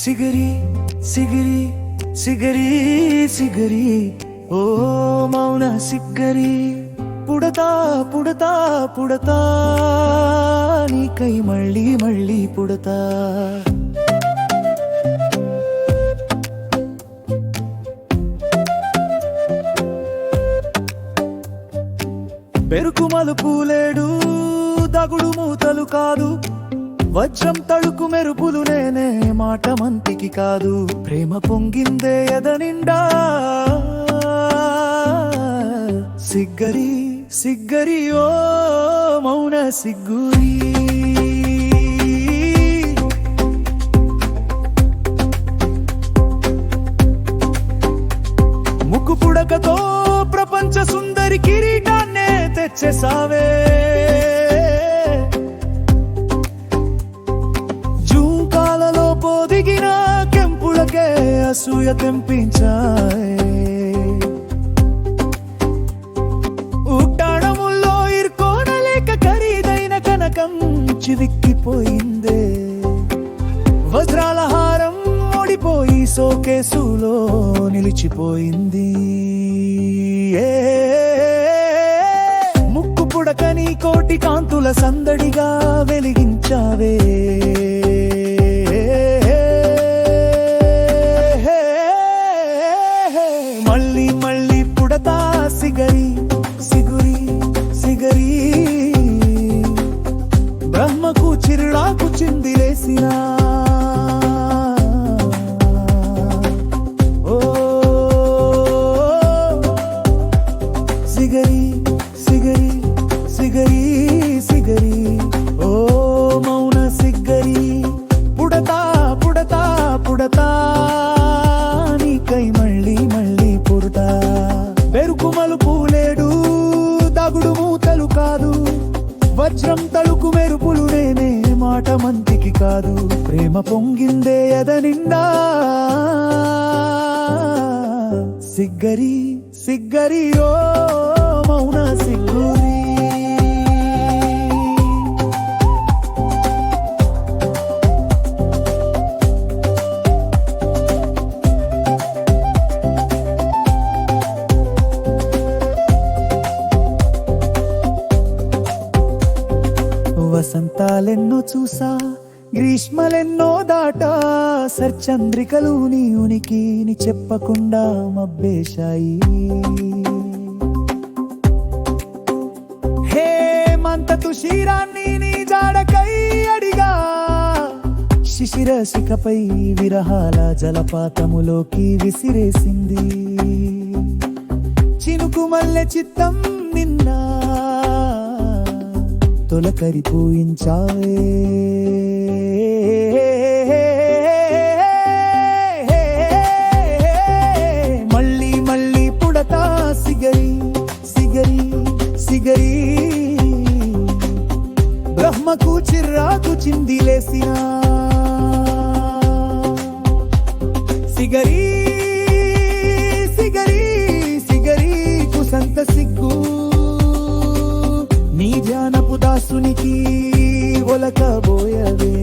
సిగరి సిగరి సిగరి సిగరి ఓ మౌన సిగ్గరి పుడతా పుడతా పుడతా నీకై మళ్ళీ మళ్ళీ పుడతా పెరుకు మలుపు లేడు దగుడు మూతలు కాదు వజ్రం తళుకు మెరుపులు నేనే మాట మంతికి కాదు ప్రేమ పొంగిందే ఎదనిండా సిగ్గరి సిగ్గరి ఓ మౌన సిగ్గురి ముక్కు పుడకతో ప్రపంచ సుందరి కిరీటాన్నే తెచ్చేసావే జూకాలలో పోదిగిన కెంపులకే అసూయ తెంపించాయే ఉట్టాడముల్లో ఇరుకోనలేక ఖరీదైన కనకం చివిక్కిపోయిందే వజ్రాల హారం ఓడిపోయి సోకేసులో నిలిచిపోయింది ముక్కు పుడకని కోటి కాంతుల సందడిగా వెలిగించావే మళ్ళీ మళ్ళీ పుడతా సిగరి సిగురి సిగరి బ్రహ్మకు చిరుడాకు చిందిలేసినా సిగరి సిగరి సిగరి సిగరి ఓ మౌన సిగ్గరి పుడతా పుడతా పుడతా నీకై మళ్ళీ మళ్ళీ పుడతా పెరుకు మలుపు లేడు దగుడు మూతలు కాదు వజ్రం తళుకు మెరుపులు నేనే మాట మంతికి కాదు ప్రేమ పొంగిందే ఎదనిండా సిగ్గరి సిగ్గరి ఓ మౌన సిగ్గురి వసంతాలెన్నో చూసా గ్రీష్మలెన్నో దాటా సర్చంద్రికలు నీ ఉనికిని చెప్పకుండా మబ్బేశాయి హేమంత తుషీరాన్ని నీ జాడకై అడిగా శిశిర శిఖపై విరహాల జలపాతములోకి విసిరేసింది చినుకు మల్లె చిత్తం నిన్న తొలకరిపోయించావే మళ్ళీ మళ్ళీ పుడతా సిగరి సిగరి సిగరి బ్రహ్మకు చిర్రాకు చిందిలేసినా సిగరి సిగరి సిగరి కుసంత సిగ్గు నీ ధ్యానపు దాసునికి ఒలకబోయవే